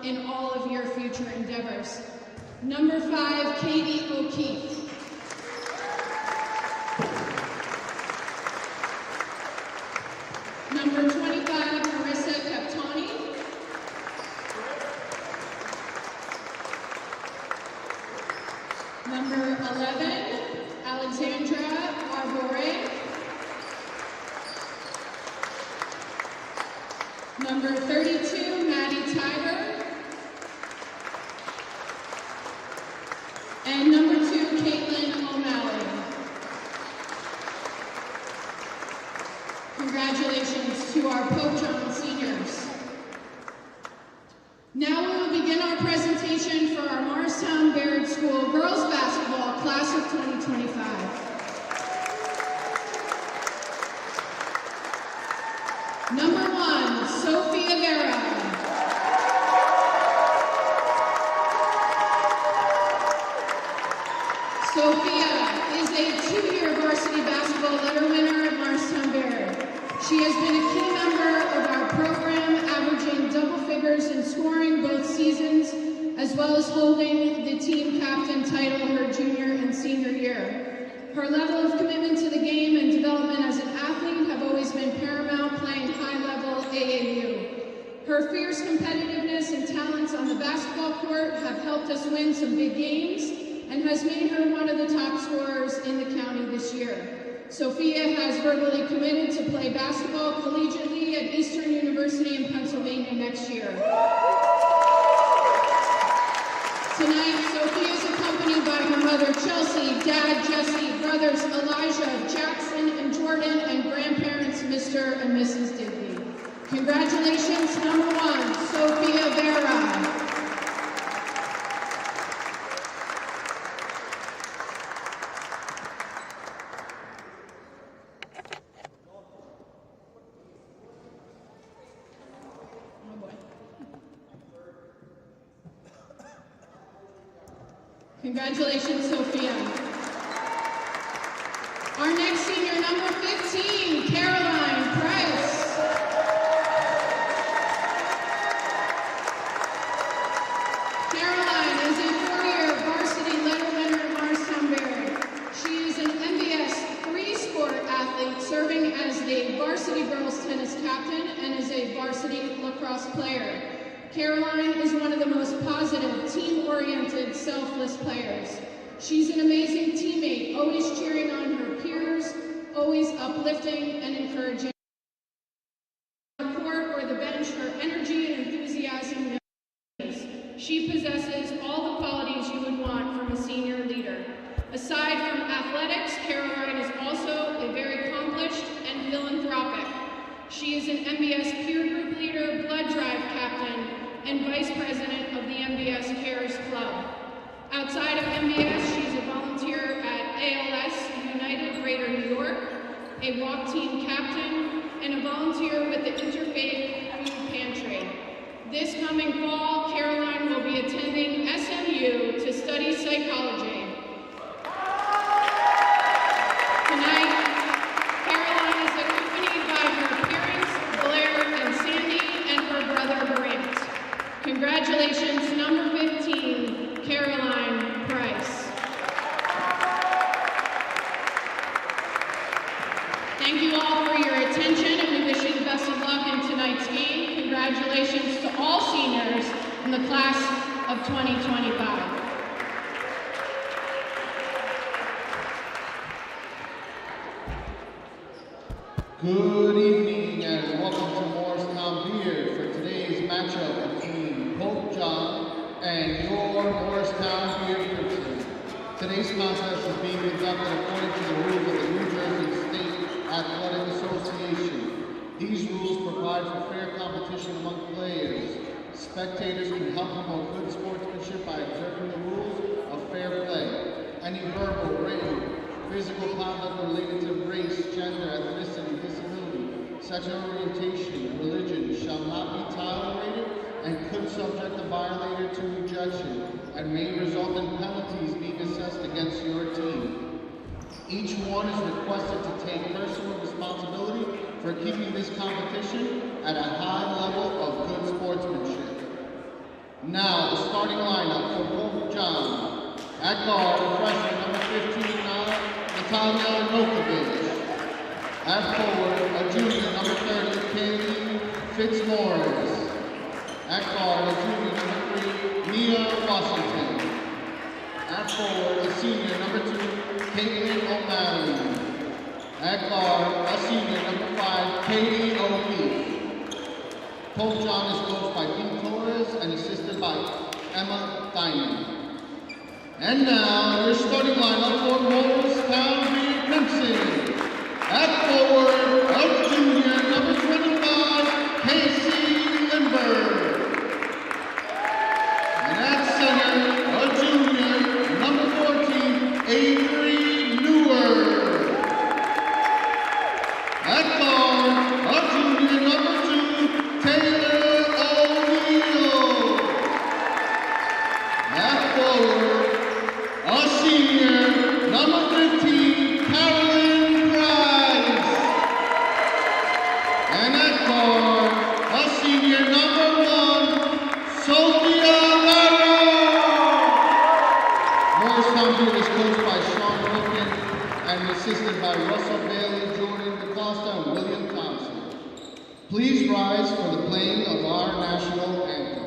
in all of your future endeavors. Number 5, Katie O'Keefe. Number 25, Marissa Captani. Number 11, Alexandra Arbore. Number 32, Maddie Tiger. And number 2, Caitlin O'Malley. Congratulations to our Pope John seniors. Now we will begin our presentation for our Morristown Baird School Girls Basketball Class of 2025. Number 1, Sophia Vera. Sophia is a 2-year varsity basketball letter winner at Morristown Baird. She has been a key member of our program, averaging double figures in scoring both seasons, as well as holding the team captain title her junior and senior year. Her level of commitment to the game and development as an athlete have always been paramount, playing high-level AAU. Her fierce competitiveness and talents on the basketball court have helped us win some big games and has made her one of the top scorers in the county this year. Sophia has verbally committed to play basketball collegiately at Eastern University in Pennsylvania next year. Tonight, Sophia is accompanied by her mother, Chelsea, dad, Jesse, brothers, Elijah, Jackson, and Jordan, and grandparents, Mr. and Mrs. Digby. Congratulations, number 1, Sophia Vera. Congratulations, Sophia. Our next senior, number 15, Caroline Price. Caroline is a 4-year varsity letter winner at Morristown Baird. She is an MBS 3-sport athlete, serving as the varsity girls tennis captain and is a varsity lacrosse player. Caroline is one of the most positive, team-oriented, selfless players. She's an amazing teammate, always cheering on her peers, always uplifting and encouraging. On the court or the bench, her energy and enthusiasm knows. She possesses all the qualities you would want from a senior leader. Aside from athletics, Caroline is also a very accomplished and philanthropic. She is an MBS peer group leader, blood drive captain, and vice president of the MBS Cares Club. Outside of MBS, she's a volunteer at ALS United Greater New York, a walk team captain, and a volunteer with the Interfaith Food Pantry. This coming fall, Caroline will be attending SMU to study psychology. Tonight, Caroline is accompanied by her parents, Blair and Sandy, and her brother, Brant. Congratulations, number 15, Caroline Price. Thank you all for your attention, and we wish you the best of luck in tonight's game. Congratulations to all seniors in the class of 2025. Good evening and welcome to Morristown Beer for today's matchup between Pope John and your Morristown Beer Crimson. Today's contest is being conducted according to the rules of the New Jersey State Athletic Association. These rules provide for fair competition among players. Spectators can help promote good sportsmanship by observing the rules of fair play. Any verbal, written, physical conduct related to race, gender, ethnicity, disability, sexual orientation, religion shall not be tolerated and could subject the violator to rejection and may result in penalties being assessed against your team. Each one is requested to take personal responsibility for keeping this competition at a high level of good sportsmanship. Now, the starting lineup for Pope John. At guard, the freshman, number 15, Natalia Nokovic. At forward, a junior, number 30, Kaylee Fitzmaurice. At guard, a junior, number 3, Nia Washington. At forward, a senior, number 2, Caitlin O'Malley. At guard, a senior, number 5, Katie O'Keefe. Pope John is coached by Pete Torres and assisted by Emma Diamond. And now, your starting lineup for Morristown Beer Crimson. At forward, a junior, number 25, Casey Lindbergh. And at center, a junior, number 14, Avery Newer. At guard, a junior, number 2, Taylor O'Neill. At forward, a senior, number 15, Carolyn Price. And at guard, a senior, number 1, Sophia Lara. Morristown Beer is coached by Sean Wilkin and assisted by Russell Bailey, Jordan DaCosta, and William Thompson. Please rise for the playing of our national anthem.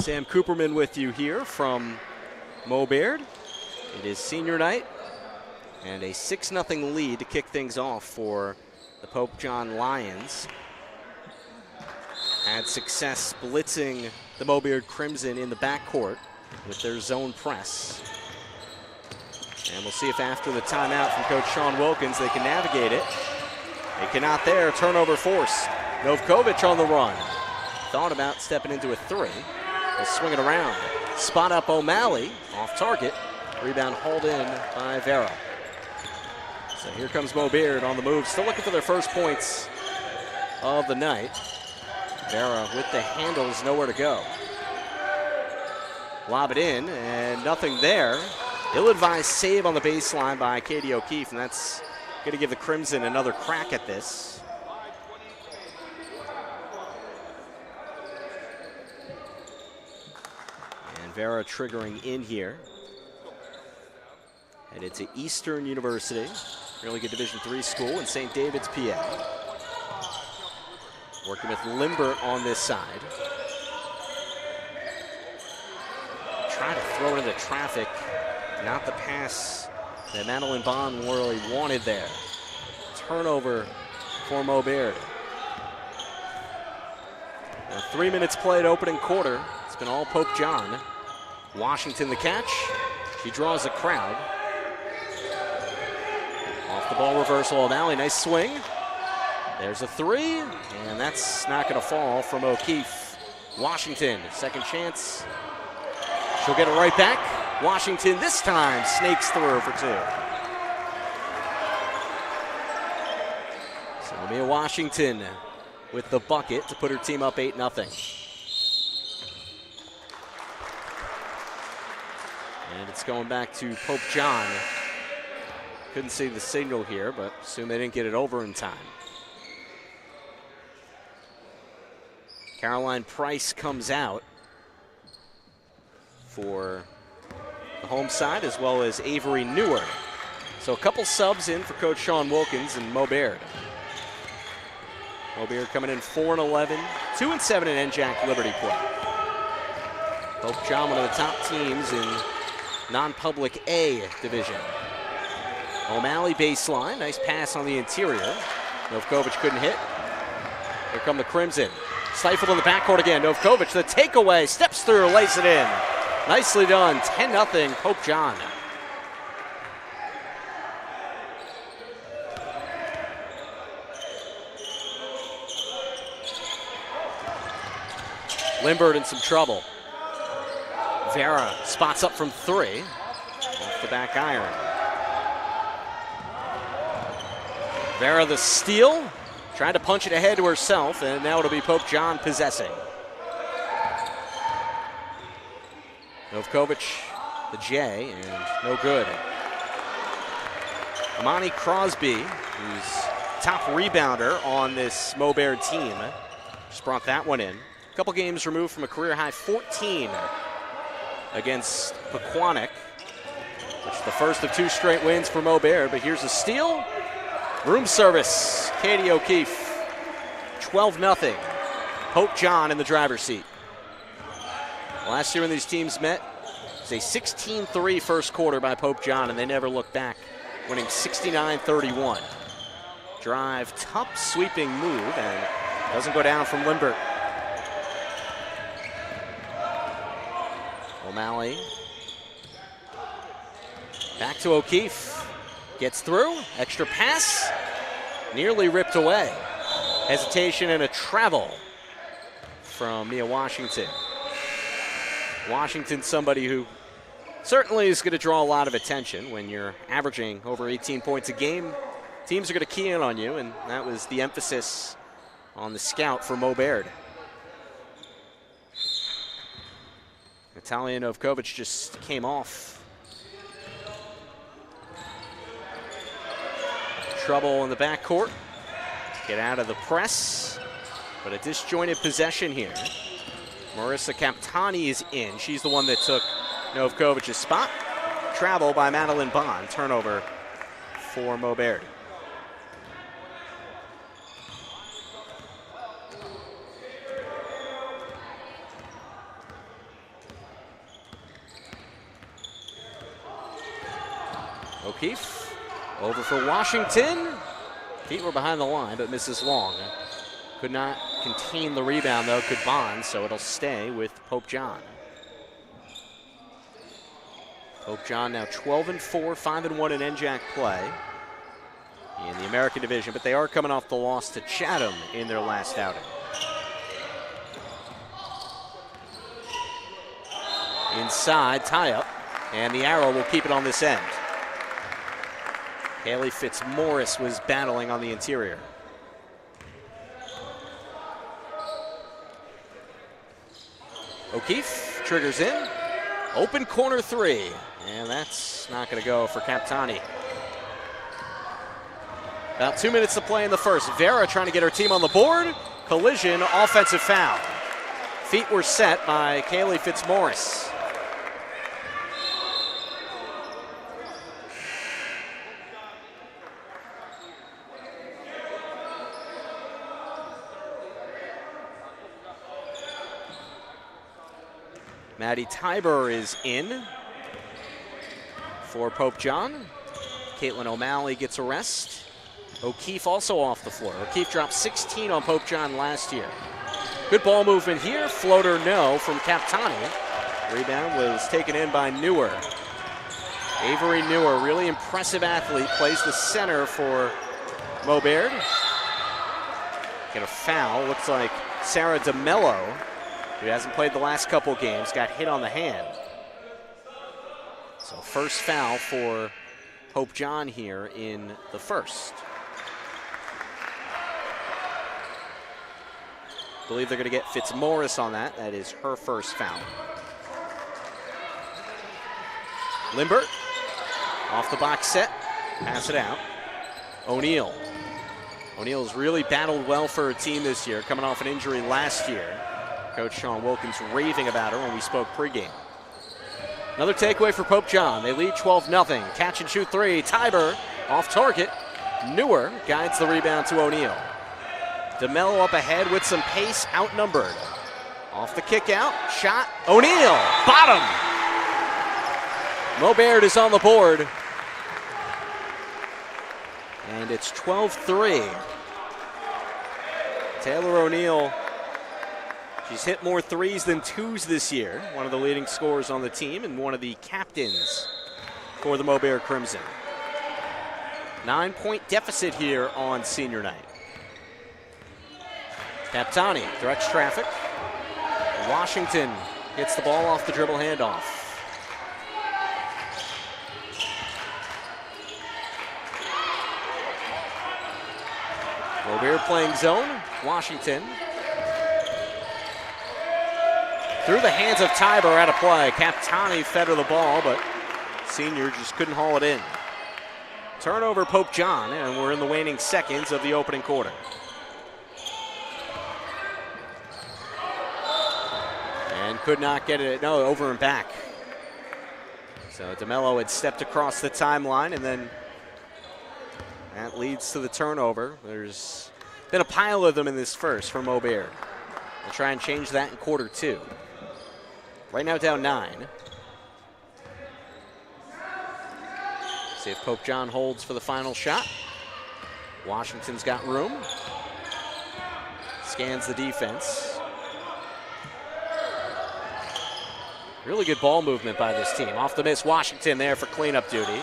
Sam Cooperman with you here from Mobaird. It is senior night, and a 6-0 lead to kick things off for the Pope John Lions. Had success blitzing the Mobaird Crimson in the backcourt with their zone press. And we'll see if after the timeout from Coach Sean Wilkins they can navigate it. They cannot there. Turnover forced. Novkovic on the run. Thought about stepping into a three. Will swing it around. Spot up O'Malley. Off target. Rebound hauled in by Vera. So here comes Mobaird on the move. Still looking for their first points of the night. Vera with the handles, nowhere to go. Lob it in, and nothing there. Ill-advised save on the baseline by Katie O'Keefe, and that's going to give the Crimson another crack at this. And Vera triggering in here. Headed to Eastern University, really good Division III school in St. David's, PA. Working with Limbert on this side. Trying to throw it into traffic. Not the pass that Madeline Bond really wanted there. Turnover for Mobaird. 3 minutes played opening quarter. It's been all Pope John. Washington the catch. She draws a crowd. Off the ball reversal, O'Malley, nice swing. There's a three, and that's not going to fall from O'Keefe. Washington, second chance. She'll get it right back. Washington this time snakes through for two. So Mia Washington with the bucket to put her team up 8-0. And it's going back to Pope John. Couldn't see the signal here, but assume they didn't get it over in time. Caroline Price comes out for the home side, as well as Avery Newer. So a couple subs in for Coach Sean Wilkins and Mobaird. Mobaird coming in 4-11, 2-7 in NJAC Liberty play. Pope John, one of the top teams in non-public A division. O'Malley baseline, nice pass on the interior. Novkovic couldn't hit. Here come the Crimson. Stifled in the backcourt again. Novkovic, the takeaway, steps through, lays it in. Nicely done, 10-0 Pope John. Limbert in some trouble. Vera spots up from three. Off the back iron. Vera the steal. Trying to punch it ahead to herself, and now it'll be Pope John possessing. Novkovic, the J, and no good. Amani Crosby, who's top rebounder on this Mobaird team, just brought that one in. A couple games removed from a career-high 14 against Pequannock, which is the first of 2 straight wins for Mobaird, but here's a steal. Room service, Katie O'Keefe, 12-0. Pope John in the driver's seat. Last year when these teams met, it was a 16-3 first quarter by Pope John, and they never looked back, winning 69-31. Drive, tough sweeping move, and doesn't go down from Limbert. O'Malley. Back to O'Keefe. Gets through, extra pass, nearly ripped away. Hesitation and a travel from Mia Washington. Washington, somebody who certainly is going to draw a lot of attention when you're averaging over 18 points a game. Teams are going to key in on you, and that was the emphasis on the scout for Mobaird. Natalia Novkovic just came off. Trouble in the backcourt. Get out of the press, but a disjointed possession here. Marissa Captani is in. She's the one that took Novkovic's spot. Travel by Madeline Bond. Turnover for Mobaird. O'Keefe over for Washington. Feet were behind the line, but misses long. Could not contain the rebound, though, could Bond, so it'll stay with Pope John. Pope John now 12-4, 5-1 in NJAC play in the American Division, but they are coming off the loss to Chatham in their last outing. Inside, tie-up, and the arrow will keep it on this end. Haley Fitzmaurice was battling on the interior. O'Keefe triggers in. Open corner three, and that's not going to go for Captani. About 2 minutes to play in the first. Vera trying to get her team on the board. Collision, offensive foul. Feet were set by Kaylee Fitzmaurice. Maddie Tiber is in for Pope John. Caitlin O'Malley gets a rest. O'Keefe also off the floor. O'Keefe dropped 16 on Pope John last year. Good ball movement here. Floater no from Captani. Rebound was taken in by Newer. Avery Newer, really impressive athlete, plays the center for Maubert. Get a foul. Looks like Sarah DeMello, who hasn't played the last couple games, got hit on the hand. So first foul for Pope John here in the first. I believe they're going to get Fitzmaurice on that. That is her first foul. Limbert, off the box set, pass it out. O'Neal. O'Neal's really battled well for her team this year, coming off an injury last year. Coach Sean Wilkins raving about her when we spoke pregame. Another takeaway for Pope John. They lead 12-0. Catch and shoot three. Tiber off target. Newer guides the rebound to O'Neal. DeMello up ahead with some pace, outnumbered. Off the kick out, shot, O'Neal, bottom. Maubert is on the board. And it's 12-3. Taylor O'Neal, she's hit more threes than twos this year. One of the leading scorers on the team and one of the captains for the Maubert Crimson. 9-point deficit here on senior night. Captani directs traffic. Washington gets the ball off the dribble handoff. Maubert playing zone. Washington through the hands of Tiber out of play. Captani fed her the ball, but senior just couldn't haul it in. Turnover Pope John, and we're in the waning seconds of the opening quarter. And could not get it, no, over and back. So DeMello had stepped across the timeline, and then that leads to the turnover. There's been a pile of them in this first from Maubert. They'll try and change that in quarter two. Right now down 9. See if Pope John holds for the final shot. Washington's got room. Scans the defense. Really good ball movement by this team. Off the miss, Washington there for cleanup duty.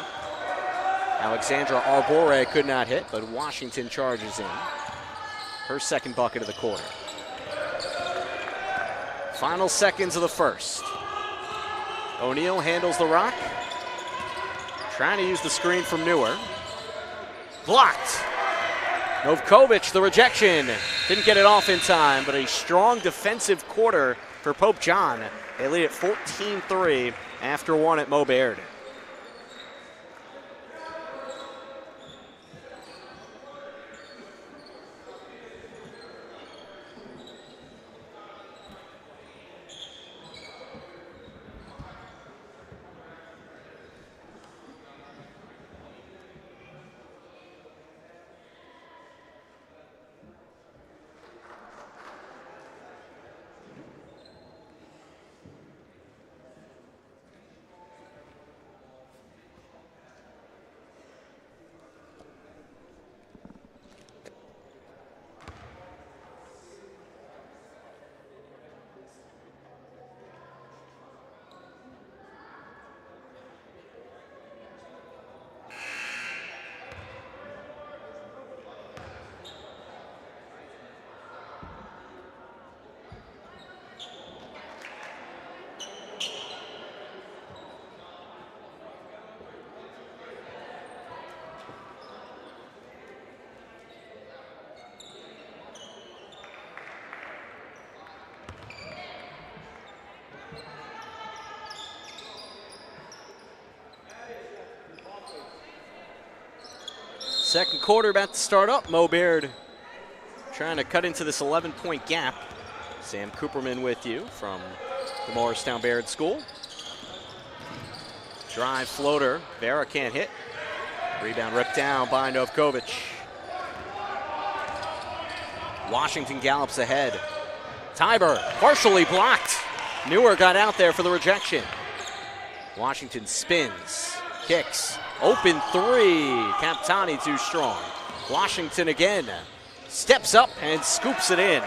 Alexandra Arbore could not hit, but Washington charges in. Her second bucket of the quarter. Final seconds of the first. O'Neal handles the rock. Trying to use the screen from Newer. Blocked. Novkovic, the rejection. Didn't get it off in time, but a strong defensive quarter for Pope John. They lead at 14-3 after one at Maubert. Second quarter about to start up. Mo Baird trying to cut into this 11-point gap. Sam Cooperman with you from the Morristown Baird School. Drive floater. Vera can't hit. Rebound ripped down by Novkovic. Washington gallops ahead. Tiber partially blocked. Newer got out there for the rejection. Washington spins, kicks, open three. Captani too strong. Washington again steps up and scoops it in.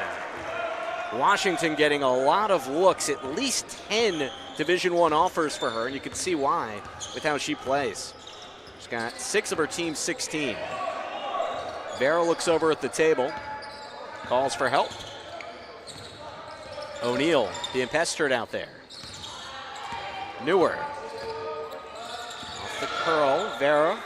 Washington getting a lot of looks, at least 10 Division I offers for her, and you can see why with how she plays. She's got 6 of her team's 16. Vera looks over at the table, calls for help. O'Neal being pestered out there. Newer. Off the curl, Vera.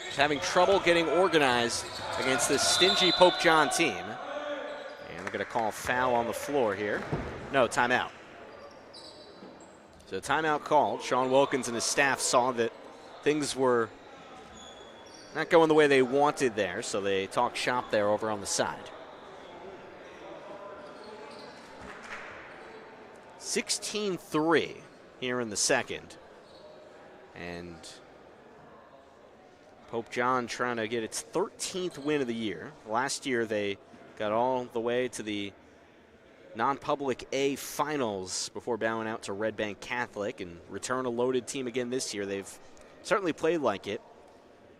She's having trouble getting organized against this stingy Pope John team. And they're going to call foul on the floor here. No, timeout. So timeout called. Sean Wilkins and his staff saw that things were not going the way they wanted there, so they talked shop there over on the side. 16-3 here in the second. And Pope John trying to get its 13th win of the year. Last year they got all the way to the non-public A finals before bowing out to Red Bank Catholic and return a loaded team again this year. They've certainly played like it.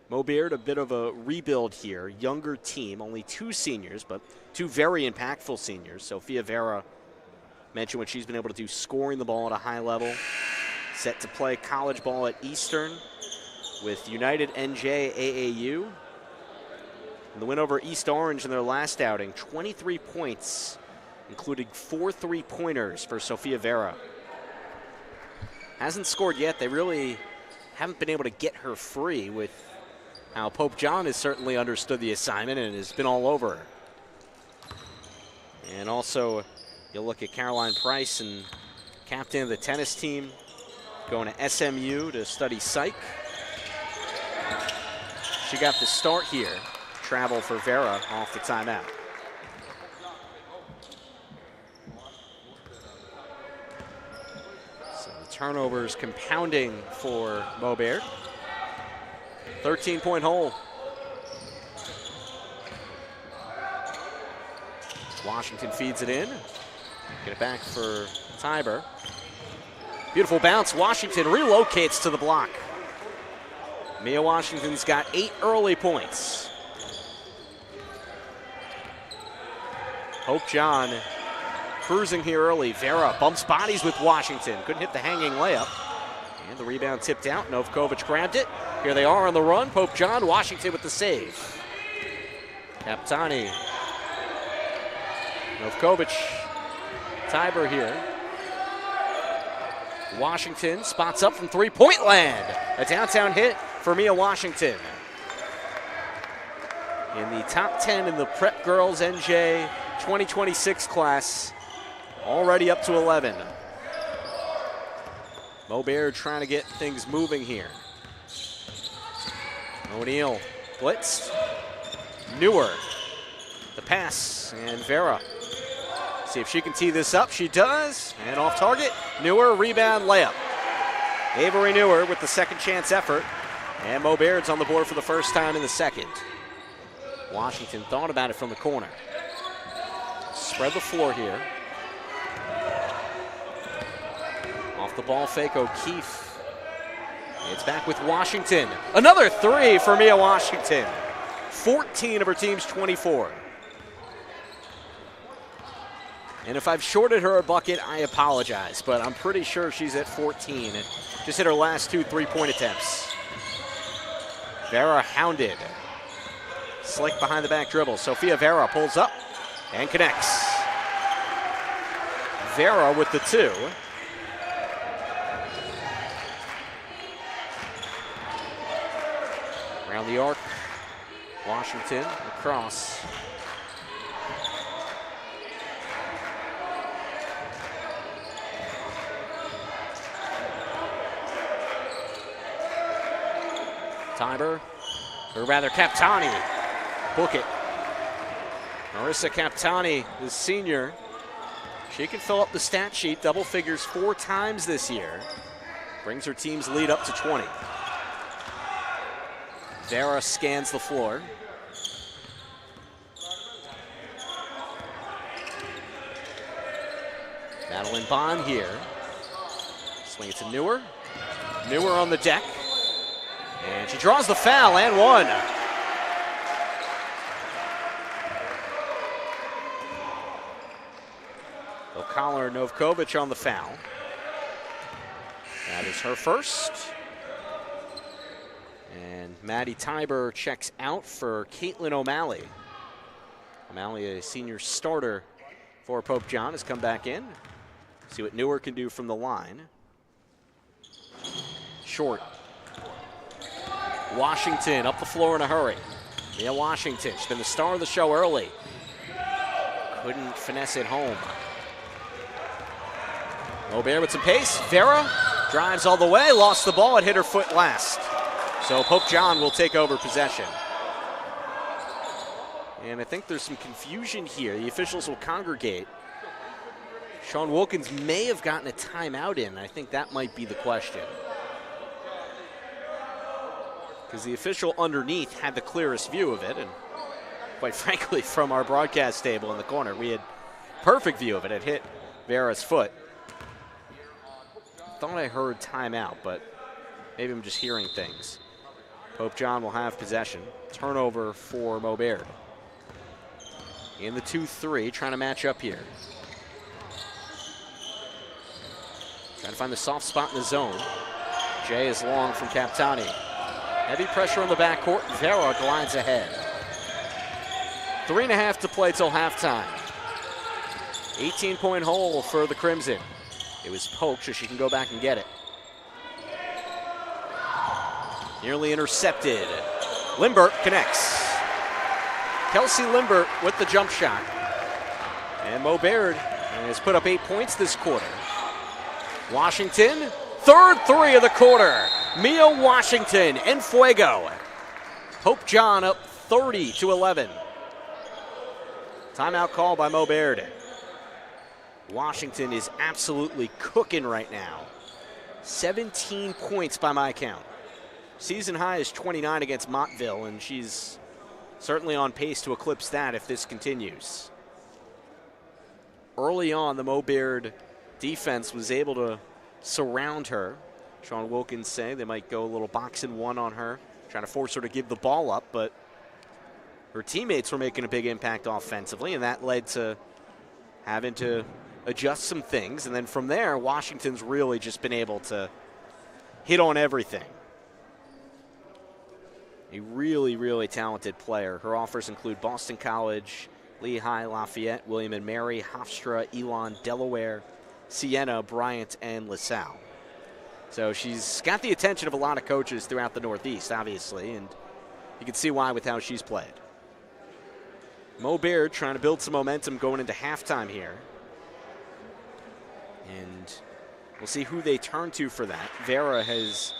Mo Baird, a bit of a rebuild here. Younger team, only 2 seniors, but 2 very impactful seniors. Sophia Vera mentioned what she's been able to do, scoring the ball at a high level. Set to play college ball at Eastern with United NJ AAU. And the win over East Orange in their last outing, 23 points, including 4 3-pointers for Sophia Vera. Hasn't scored yet. They really haven't been able to get her free with how Pope John has certainly understood the assignment and has been all over her. And also, you'll look at Caroline Price, and captain of the tennis team, going to SMU to study psych. She got the start here. Travel for Vera off the timeout. So the turnovers compounding for Mo Baird. 13-point hole. Washington feeds it in. Get it back for Tiber. Beautiful bounce. Washington relocates to the block. Mia Washington's got 8 early points. Pope John cruising here early. Vera bumps bodies with Washington. Couldn't hit the hanging layup. And the rebound tipped out. Novkovic grabbed it. Here they are on the run. Pope John, Washington with the save. Captani. Novkovic. Tiber here. Washington spots up from three-point land. A downtown hit for Mia Washington. In the top 10 in the Prep Girls NJ 2026 class, already up to 11. Mo Baird trying to get things moving here. O'Neal blitzed. Newer. The pass, and Vera. See if she can tee this up. She does, and off target. Newer, rebound, layup. Avery Newer with the second chance effort, and Mo Baird's on the board for the first time in the second. Washington thought about it from the corner. Spread the floor here. Off the ball fake, O'Keefe. It's back with Washington. Another 3 for Mia Washington. 14 of her team's 24. And if I've shorted her a bucket, I apologize, but I'm pretty sure she's at 14 and just hit her last 2 3-point attempts. Vera hounded. Slick behind the back dribble. Sophia Vera pulls up and connects. Vera with the 2. Around the arc, Washington across. Tiber, or rather Captani, book it. Marissa Captani is senior. She can fill up the stat sheet, double figures 4 times this year. Brings her team's lead up to 20. Vera scans the floor. Madeline Bond here. Swing it to Newer. Newer on the deck. And she draws the foul and one. O'Connor Novkovic on the foul. That is her first. And Maddie Tiber checks out for Caitlin O'Malley. O'Malley, a senior starter for Pope John, has come back in. See what Newer can do from the line. Short. Washington up the floor in a hurry. Mia Washington, she's been the star of the show early. Couldn't finesse it home. Maubert with some pace. Vera drives all the way, lost the ball, it hit her foot last. So Pope John will take over possession. And I think there's some confusion here. The officials will congregate. Sean Wilkins may have gotten a timeout in. I think that might be the question. Because the official underneath had the clearest view of it. And quite frankly, from our broadcast table in the corner, we had perfect view of it. It hit Vera's foot. Thought I heard timeout, but maybe I'm just hearing things. Pope John will have possession. Turnover for Maubert. In the 2-3, trying to match up here. Trying to find the soft spot in the zone. Jay is long from Captani. Heavy pressure on the backcourt. Vera glides ahead. 3.5 to play till halftime. 18-point hole for the Crimson. It was poked, so she can go back and get it. Nearly intercepted. Limbert connects. Kelsey Limbert with the jump shot. And Maubert has put up 8 points this quarter. Washington, third 3 of the quarter. Mia Washington en fuego. Pope John up 30-11. Timeout call by Maubert. Washington is absolutely cooking right now. 17 points by my count. Season high is 29 against Montville, and she's certainly on pace to eclipse that if this continues. Early on, the Maubert defense was able to surround her. Sean Wilkins say they might go a little box and one on her, trying to force her to give the ball up, but her teammates were making a big impact offensively, and that led to having to adjust some things. And then from there, Washington's really just been able to hit on everything. A really, really talented player. Her offers include Boston College, Lehigh, Lafayette, William & Mary, Hofstra, Elon, Delaware, Siena, Bryant, and LaSalle. So she's got the attention of a lot of coaches throughout the Northeast, obviously, and you can see why with how she's played. Maubert trying to build some momentum going into halftime here. And we'll see who they turn to for that. Vera has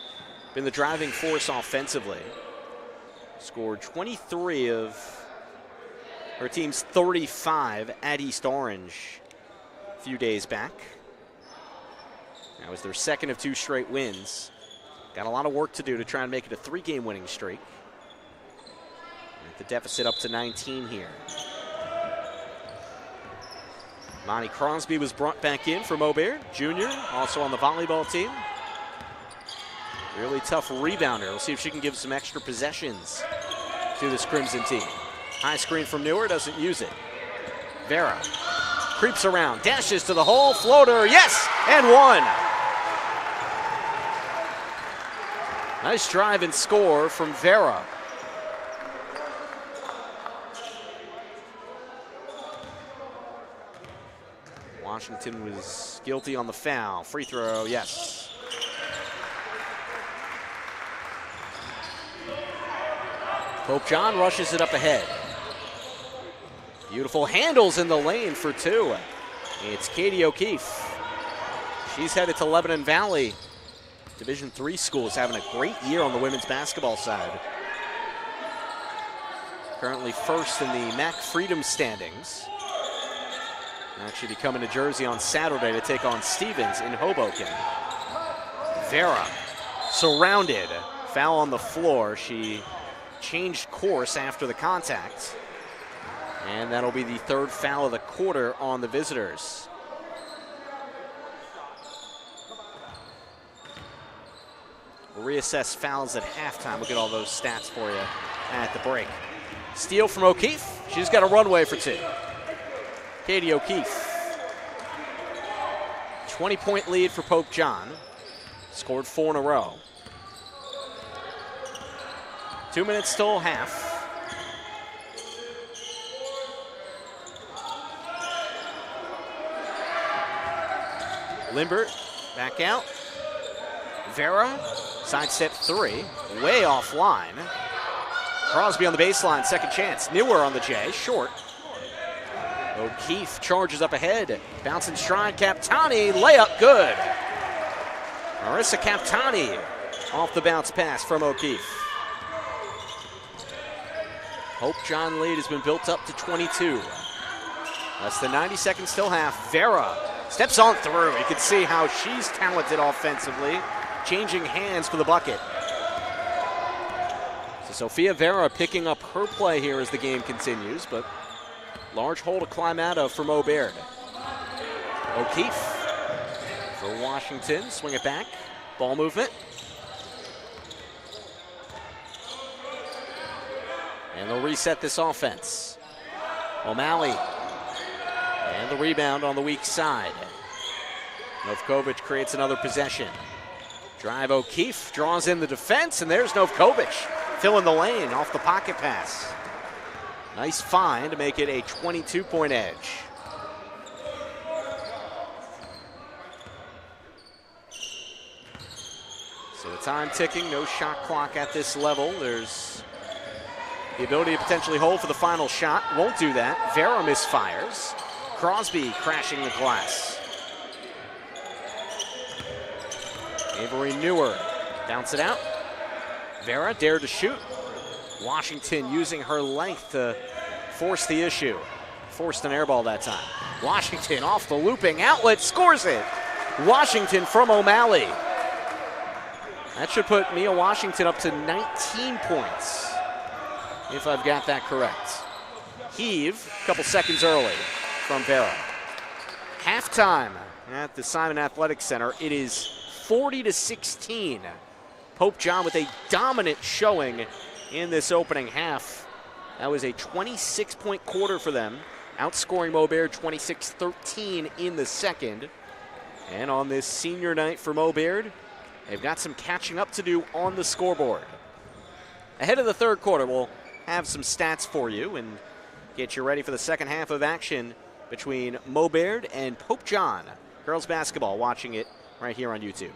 been the driving force offensively. Scored 23 of her team's 35 at East Orange a few days back. That was their second of 2 straight wins. Got a lot of work to do to try and make it a 3-game winning streak. And the deficit up to 19 here. Monty Crosby was brought back in for Maubert, junior, also on the volleyball team. Really tough rebounder. We'll see if she can give some extra possessions to this Crimson team. High screen from Newer, doesn't use it. Vera creeps around, dashes to the hole, floater, yes, and one. Nice drive and score from Vera. Washington was guilty on the foul. Free throw, yes. Pope John rushes it up ahead. Beautiful handles in the lane for 2. It's Katie O'Keefe. She's headed to Lebanon Valley Division III school is having a great year on the women's basketball side. Currently first in the MAC Freedom standings. Actually be coming to Jersey on Saturday to take on Stevens in Hoboken. Vera surrounded, foul on the floor. She changed course after the contact. And that'll be the third foul of the quarter on the visitors. We'll reassess fouls at halftime. We'll get all those stats for you at the break. Steal from O'Keefe. She's got a runway for two. Katie O'Keefe. 20-point lead for Pope John. Scored 4 in a row. 2 minutes till half. Limbert back out. Vera, sidestep 3, way offline. Crosby on the baseline, second chance. Newer on the J, short. O'Keefe charges up ahead. Bouncing stride, Captani, layup good. Marissa Captani off the bounce pass from O'Keefe. Hope John lead has been built up to 22. Less than 90 seconds till half. Vera steps on through. You can see how she's talented offensively, changing hands for the bucket. So Sophia Vera picking up her play here as the game continues, but large hole to climb out of for Mo Baird. O'Keefe for Washington, swing it back, ball movement. And they'll reset this offense. O'Malley, and the rebound on the weak side. Novkovic creates another possession. Drive O'Keefe, draws in the defense, and there's Novkovic filling the lane off the pocket pass. Nice find to make it a 22-point edge. So the time ticking, no shot clock at this level. There's the ability to potentially hold for the final shot. Won't do that. Vera misfires. Crosby crashing the glass. Avery Newer, bounce it out. Vera dared to shoot. Washington using her length to force the issue. Forced an air ball that time. Washington off the looping outlet, scores it. Washington from O'Malley. That should put Mia Washington up to 19 points, if I've got that correct. Heave, a couple seconds early from Vera. Halftime at the Simon Athletic Center. It is 40-16. Pope John with a dominant showing in this opening half. That was a 26-point quarter for them, outscoring Mo Baird 26-13 in the second. And on this senior night for Mo Baird, they've got some catching up to do on the scoreboard. Ahead of the third quarter, we'll have some stats for you and get you ready for the second half of action between Mo Baird and Pope John. Girls basketball, watching it right here on YouTube.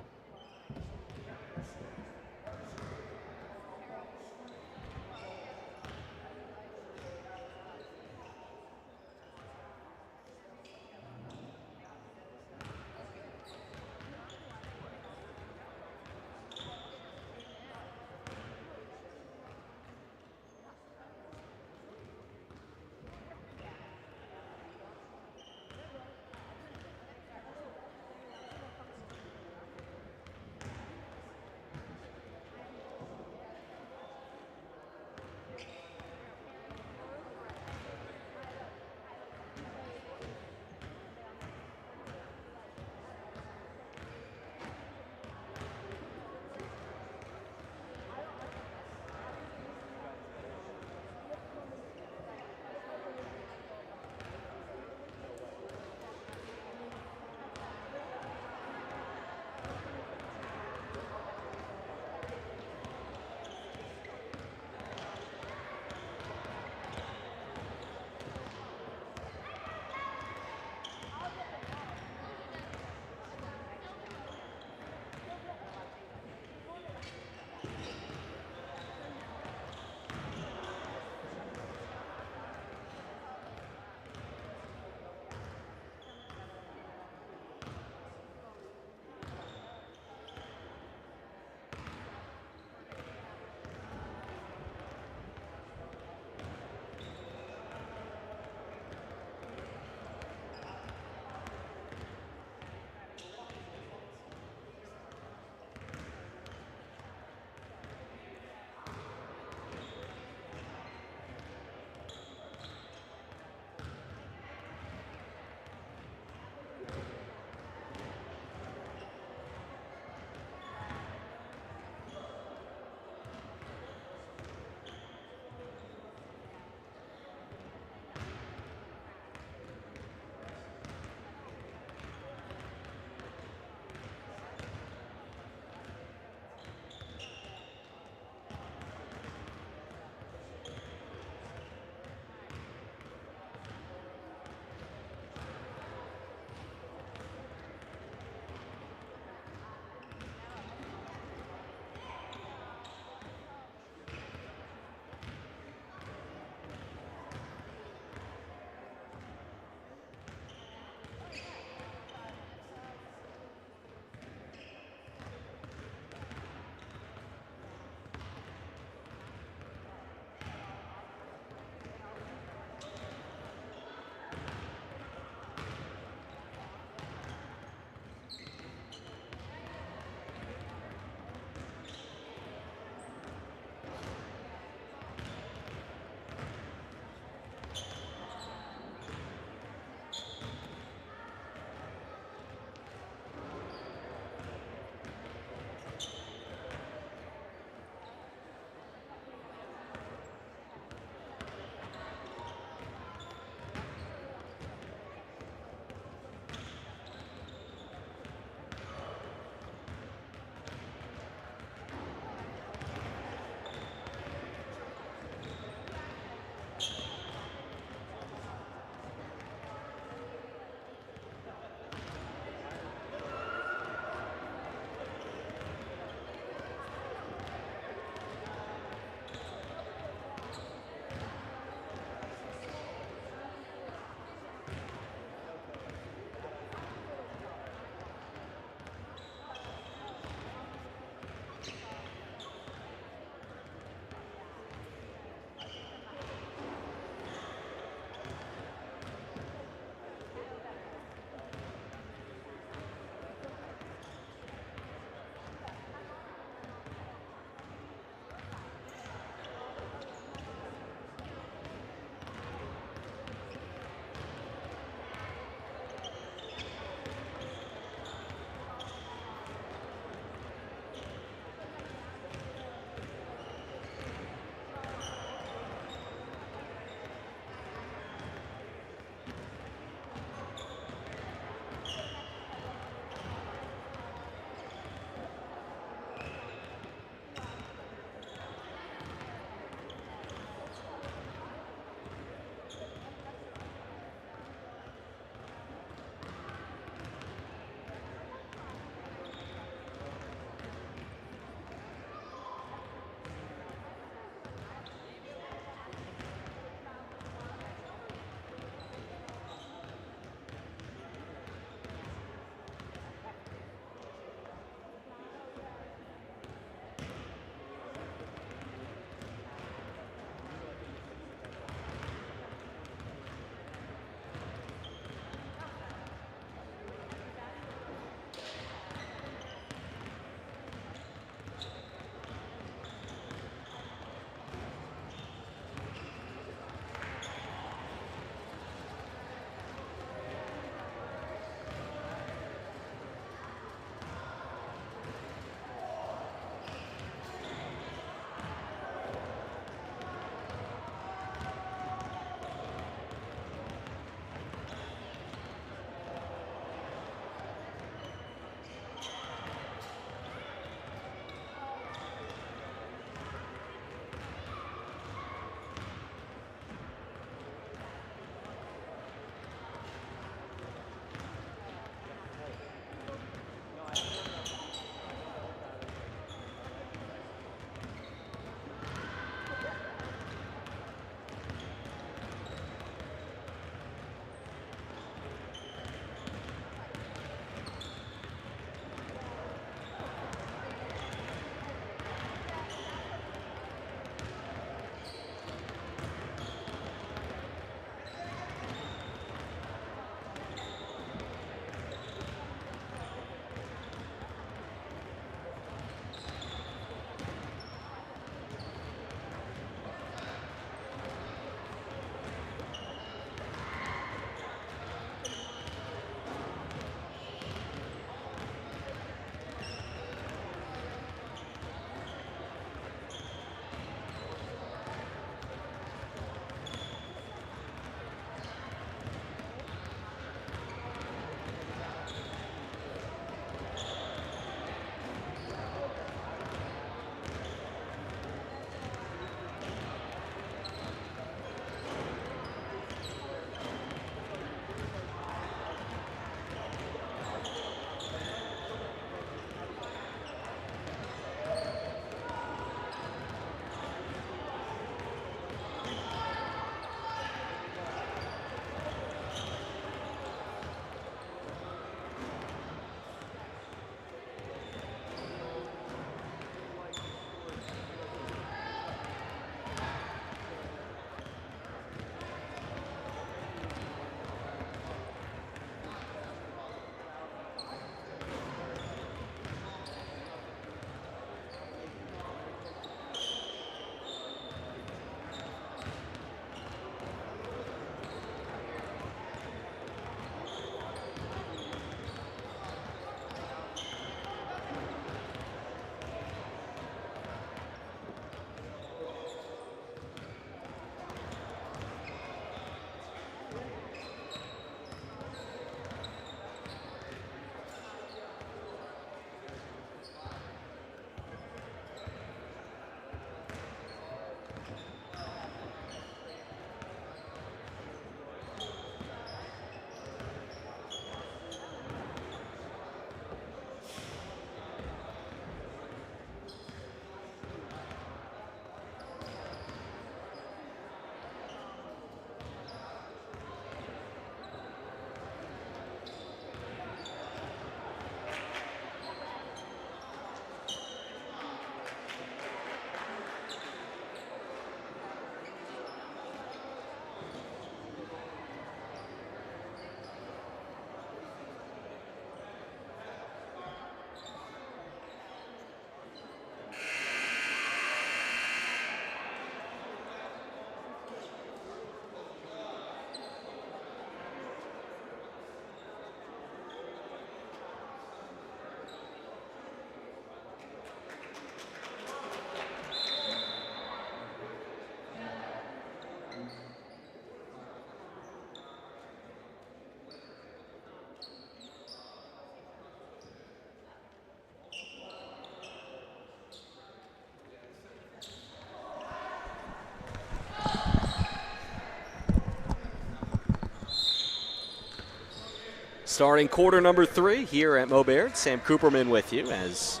Starting quarter number 3 here at Mobaird. Sam Cooperman with you as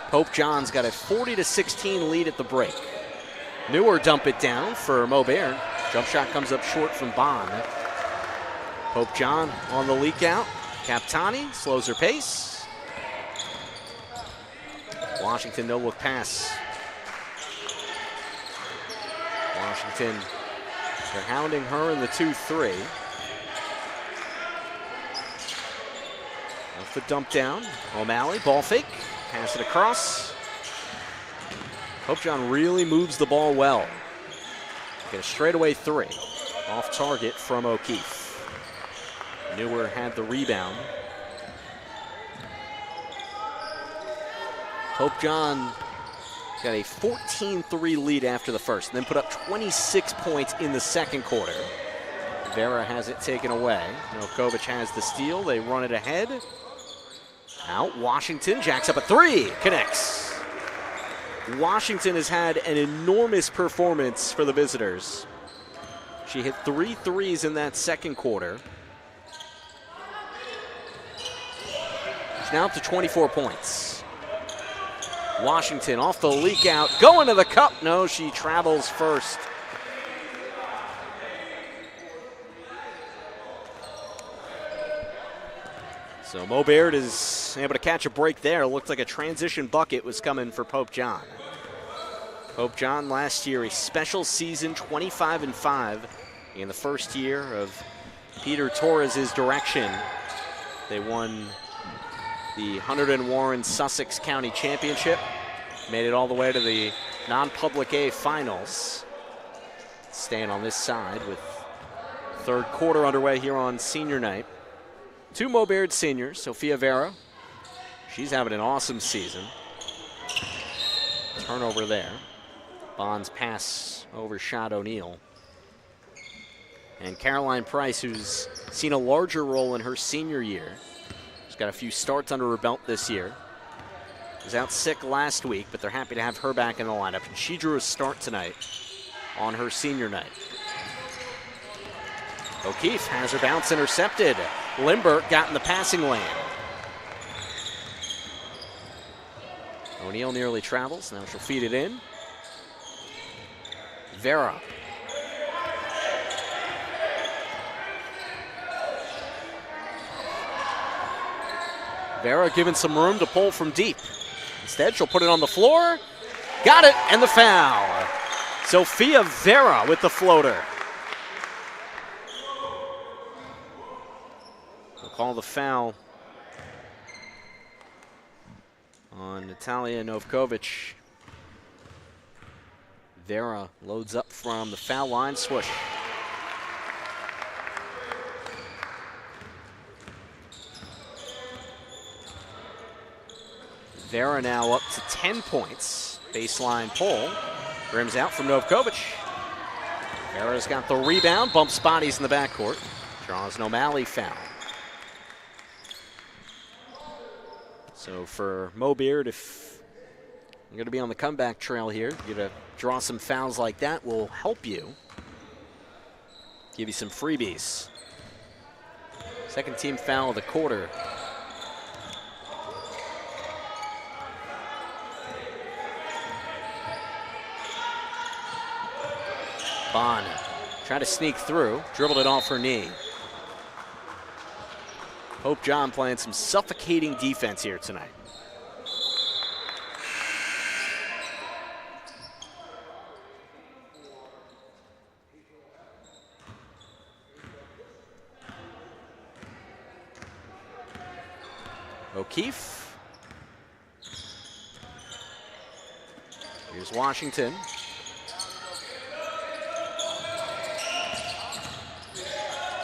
Pope John's got a 40-16 lead at the break. Newer dump it down for Mobaird. Jump shot comes up short from Bond. Pope John on the leak out. Captani slows her pace. Washington no look pass. Washington, they're hounding her in the 2-3. Off the dump down. O'Malley, ball fake. Pass it across. Pope John really moves the ball well. Get a straightaway 3. Off target from O'Keefe. Newer had the rebound. Pope John got a 14-3 lead after the first, and then put up 26 points in the second quarter. Vera has it taken away. Novkovic has the steal. They run it ahead. Out. Washington jacks up a 3. Connects. Washington has had an enormous performance for the visitors. She hit 3 threes in that second quarter. She's now up to 24 points. Washington off the leak out. Going to the cup. No, she travels first. So Mobaird is able to catch a break there. Looked like a transition bucket was coming for Pope John. Pope John last year, a special season, 25-5 in the first year of Peter Torres' direction. They won the Hunterdon Warren Sussex County Championship, made it all the way to the non-public A finals. Staying on this side with third quarter underway here on senior night. 2 Mobaird seniors, Sophia Vera. She's having an awesome season. Turnover there. Bond's pass overshot O'Neal. And Caroline Price, who's seen a larger role in her senior year. She's got a few starts under her belt this year. Was out sick last week, but they're happy to have her back in the lineup. And she drew a start tonight on her senior night. O'Keefe has her bounce intercepted. Limbert got in the passing lane. O'Neal nearly travels. Now she'll feed it in. Vera. Vera given some room to pull from deep. Instead, she'll put it on the floor. Got it, and the foul. Sophia Vera with the floater. We'll call the foul on Natalia Novkovic. Vera loads up from the foul line, swoosh. Vera now up to 10 points. Baseline pull. Rims out from Novkovic. Vera's got the rebound, bumps bodies in the backcourt. Draws an O'Malley foul. So for Mobaird, if you're going to be on the comeback trail here, you're going to draw some fouls like that will help you. Give you some freebies. Second team foul of the quarter. Bond tried to sneak through, dribbled it off her knee. Pope John playing some suffocating defense here tonight. O'Keefe. Here's Washington.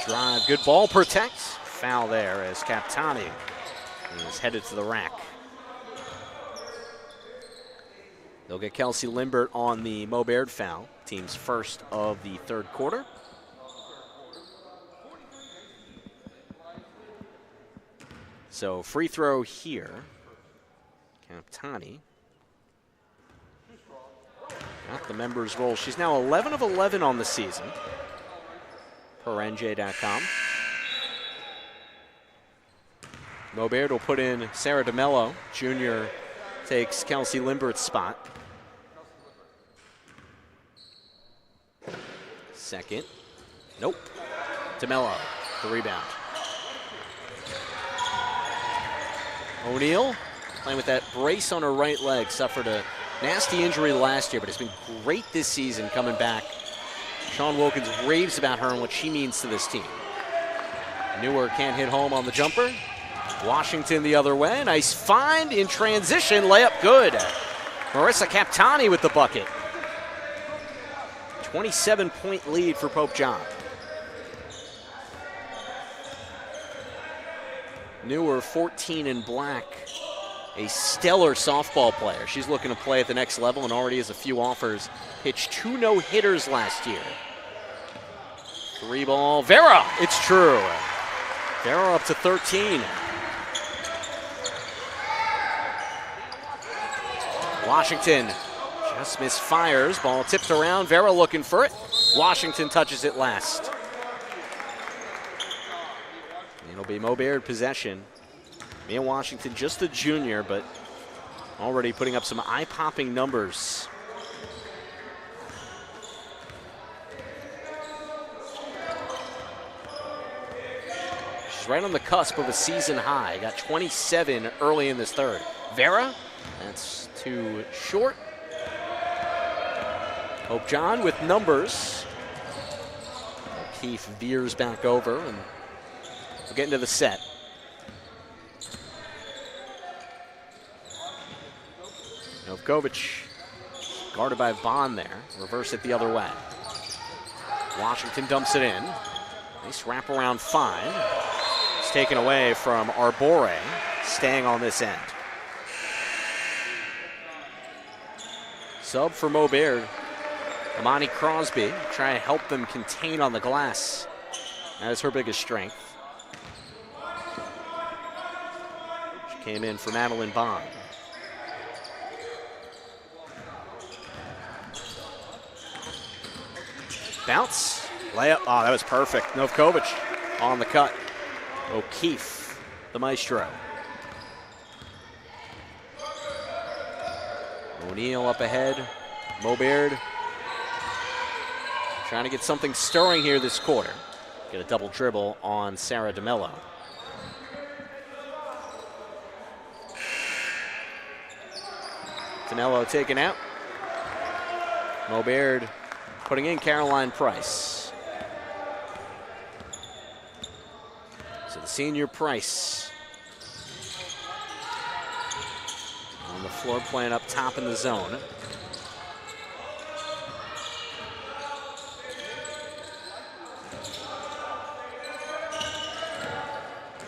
Drive, good ball, protect. Foul there as Captani is headed to the rack. They'll get Kelsey Limbert on the Mobaird foul, team's first of the third quarter. So free throw here. Captani got the members roll. She's now 11 of 11 on the season. Per NJ.com. Maubert will put in Sarah DeMello. Junior takes Kelsey Limbert's spot. Second. Nope. DeMello, the rebound. O'Neal playing with that brace on her right leg. Suffered a nasty injury last year, but has been great this season coming back. Sean Wilkins raves about her and what she means to this team. Newer can't hit home on the jumper. Washington the other way. Nice find in transition. Layup good. Marissa Captani with the bucket. 27-point lead for Pope John. Newer, 14 in black. A stellar softball player. She's looking to play at the next level and already has a few offers. Pitched 2 no-hitters last year. 3-ball. Vera, it's true. Vera up to 13. Washington just misfires. Ball tipped around. Vera looking for it. Washington touches it last. It'll be Maubert possession. Mia Washington, just a junior, but already putting up some eye-popping numbers. She's right on the cusp of a season high. Got 27 early in this third. Vera, that's too short. Pope John with numbers. O'Keefe veers back over, and we'll get into the set. Novkovic guarded by Vaughn there. Reverse it the other way. Washington dumps it in. Nice wraparound find. It's taken away from Arbore, staying on this end. Sub for Maubert. Amani Crosby trying to help them contain on the glass. That is her biggest strength. She came in for Madeline Bond. Bounce, layup, oh, that was perfect. Novkovic on the cut. O'Keefe, the maestro. O'Neal up ahead. Maubert trying to get something stirring here this quarter. Get a double dribble on Sarah DeMello. DeMello taken out. Maubert putting in Caroline Price. So the senior Price on the floor playing up top in the zone.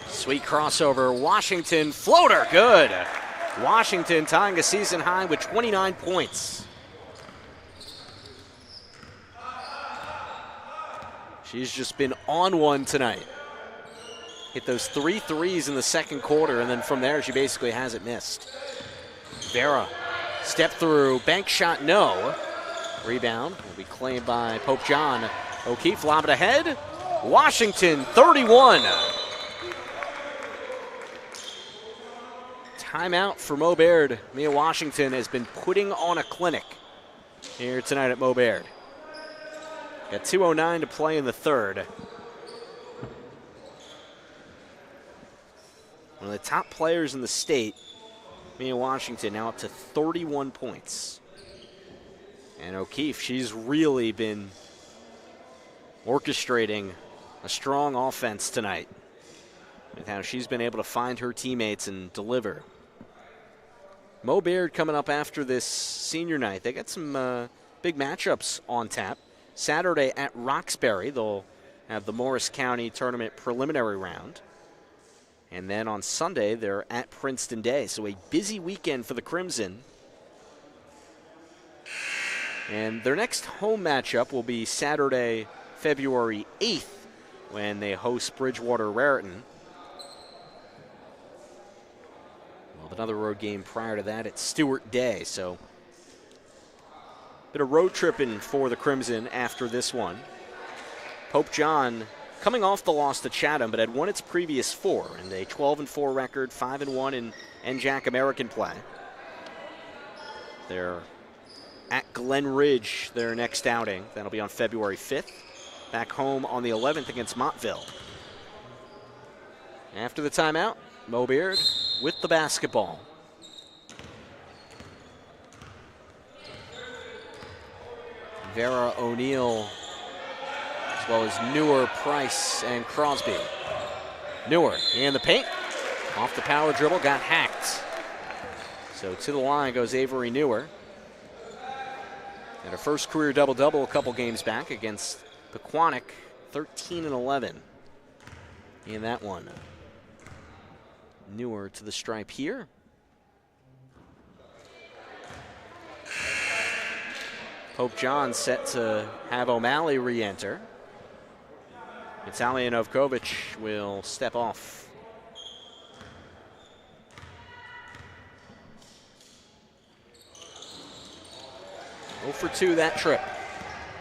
Sweet crossover, Washington floater, good. Washington tying a season high with 29 points. She's just been on one tonight. Hit those 3 threes in the second quarter, and then from there she basically hasn't missed. Vera, step through, bank shot, no. Rebound will be claimed by Pope John. O'Keefe lob it ahead. Washington, 31. Timeout for Maubert. Mia Washington has been putting on a clinic here tonight at Maubert. Got 2:09 to play in the third. One of the top players in the state, Mia Washington, now up to 31 points. And O'Keefe, she's really been orchestrating a strong offense tonight with how she's been able to find her teammates and deliver. Maubert coming up after this senior night. They got some big matchups on tap. Saturday at Roxbury, they'll have the Morris County Tournament preliminary round. And then on Sunday, they're at Princeton Day. So a busy weekend for the Crimson. And their next home matchup will be Saturday, February 8th, when they host Bridgewater Raritan. We'll have another road game prior to that at Stewart Day. So bit of road tripping for the Crimson after this one. Pope John coming off the loss to Chatham, but had won its previous 4 and a 12-4 record, 5-1 in NJAC American play. They're at Glen Ridge, their next outing. That'll be on February 5th. Back home on the 11th against Montville. After the timeout, Mo Beard with the basketball. Vera O'Neill, as well as Newer, Price, and Crosby. Newer in the paint. Off the power dribble, got hacked. So to the line goes Avery Newer. And her first career double-double a couple games back against Pequannock, 13-11 in that one. Newer to the stripe here. Pope John set to have O'Malley re-enter. Natalia Novkovic will step off. Oh for 2 that trip.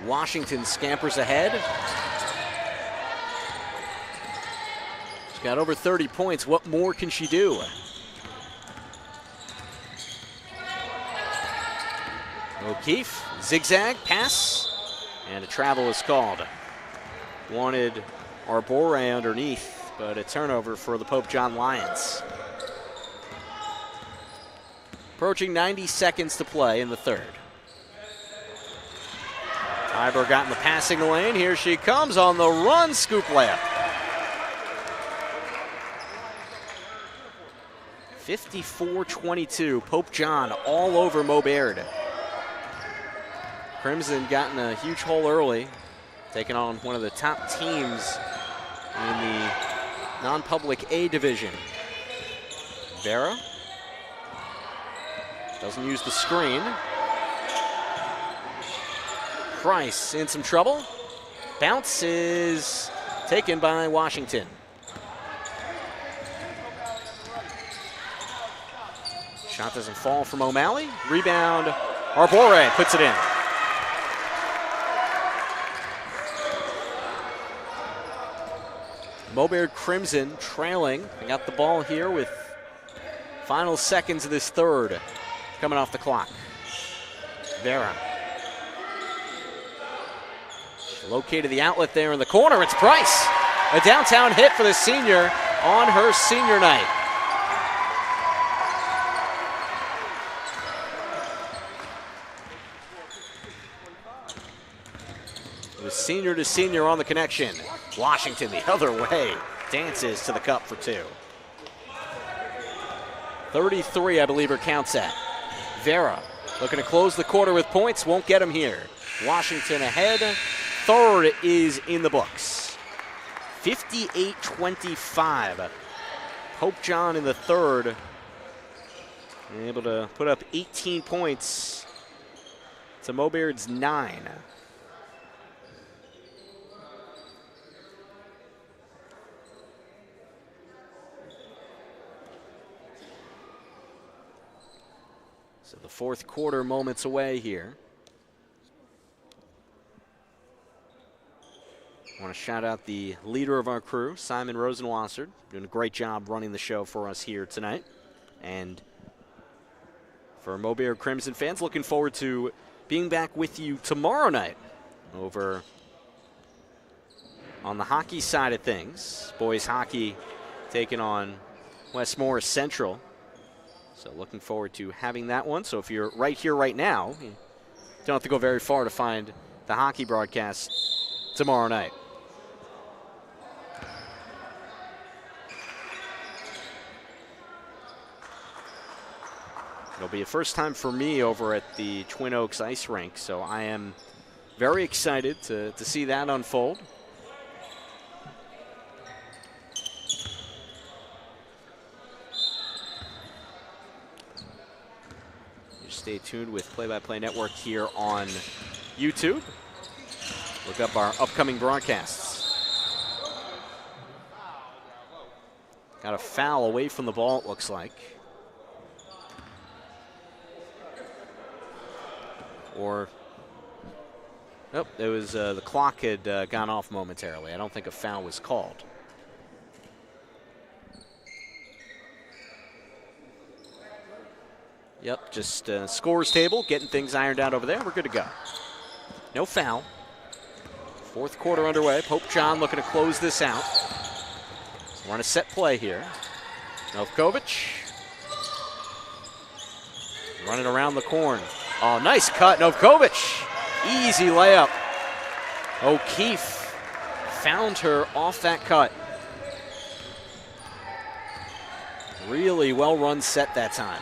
Washington scampers ahead. She's got over 30 points. What more can she do? O'Keefe, zigzag, pass, and a travel is called. Wanted Arbore underneath, but a turnover for the Pope John Lions. Approaching 90 seconds to play in the third. Iber got in the passing lane. Here she comes on the run, scoop layup. 54-22, Pope John all over Mo Baird. Crimson got in a huge hole early, taking on one of the top teams in the non-public A division. Vera doesn't use the screen. Price in some trouble. Bounce is taken by Washington. Shot doesn't fall from O'Malley. Rebound, Arbore puts it in. Mo Baird Crimson trailing. They got the ball here with final seconds of this third coming off the clock. Vera. Located the outlet there in the corner. It's Price. A downtown hit for the senior on her senior night. It was senior to senior on the connection. Washington the other way. Dances to the cup for 2. 33, I believe her count's at. Vera looking to close the quarter with points. Won't get them here. Washington ahead. Third is in the books. 58-25. Pope John in the third. Able to put up 18 points to Mo Baird's 9. So the fourth quarter moments away here. I want to shout out the leader of our crew, Simon Rosenwasser, doing a great job running the show for us here tonight. And for Mo Baird Crimson fans, looking forward to being back with you tomorrow night over on the hockey side of things. Boys hockey taking on West Morris Central. So looking forward to having that one. So if you're right here right now, you don't have to go very far to find the hockey broadcast tomorrow night. It'll be a first time for me over at the Twin Oaks Ice Rink, so I am very excited to see that unfold. Just stay tuned with Play by Play Network here on YouTube. Look up our upcoming broadcasts. Got a foul away from the ball, it looks like. Or Nope, it was the clock had gone off momentarily. I don't think a foul was called. Yep, just scores table, getting things ironed out over there. We're good to go. No foul. Fourth quarter underway. Pope John looking to close this out. We're on a set play here. Novkovic running around the corner. Oh, nice cut, Novkovic. Easy layup. O'Keefe found her off that cut. Really well-run set that time.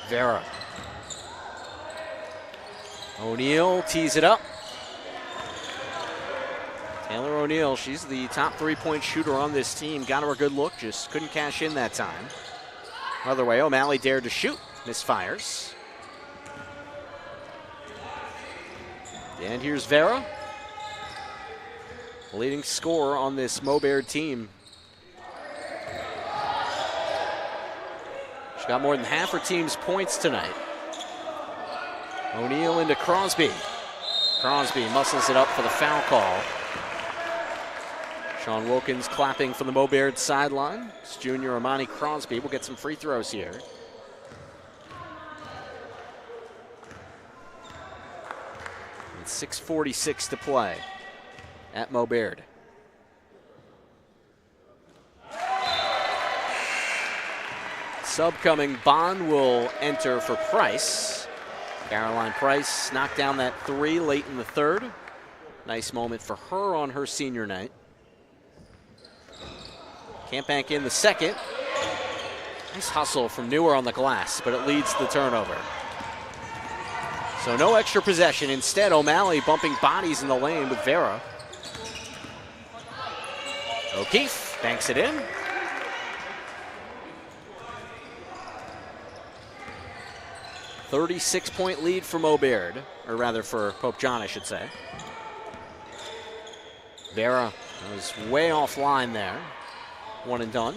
Vera. O'Neal tees it up. Taylor O'Neal, she's the top three-point shooter on this team. Got her a good look, just couldn't cash in that time. Other way, O'Malley dared to shoot, misfires. And here's Vera, leading scorer on this Mobaird team. She got more than half her team's points tonight. O'Neal into Crosby. Crosby muscles it up for the foul call. Sean Wilkins clapping from the Mobaird sideline. It's junior Amani Crosby will get some free throws here. And 6:46 to play at Mobaird. Sub coming, Bond will enter for Price. Caroline Price knocked down that three late in the third. Nice moment for her on her senior night. Can't bank in the second. Nice hustle from Newer on the glass, but it leads to the turnover. So no extra possession. Instead, O'Malley bumping bodies in the lane with Vera. O'Keefe banks it in. .36-point lead for Mobaird, or rather for Pope John, I should say. Vera was way offline there. One and done.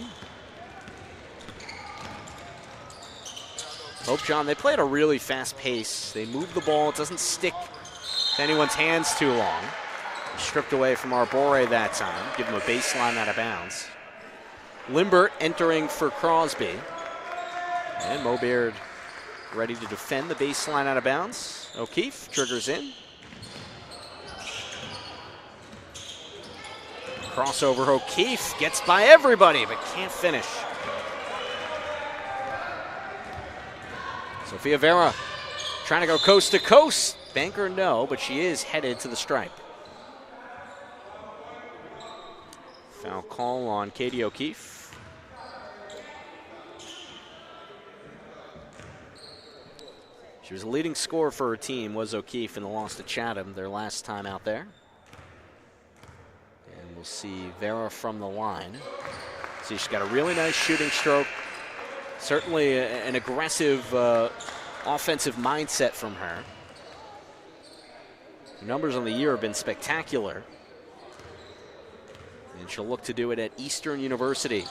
Pope John, they play at a really fast pace. They move the ball. It doesn't stick to anyone's hands too long. Stripped away from Arbore that time. Give him a baseline out of bounds. Limbert entering for Crosby. And Mobaird ready to defend the baseline out of bounds. O'Keefe triggers in. Crossover, O'Keefe gets by everybody, but can't finish. Sophia Vera trying to go coast to coast. Banker, no, but she is headed to the stripe. Foul call on Katie O'Keefe. She was a leading scorer for her team, was O'Keefe, in the loss to Chatham their last time out there. We'll see Vera from the line. See, she's got a really nice shooting stroke. Certainly an aggressive offensive mindset from her. The numbers on the year have been spectacular. And she'll look to do it at Eastern University,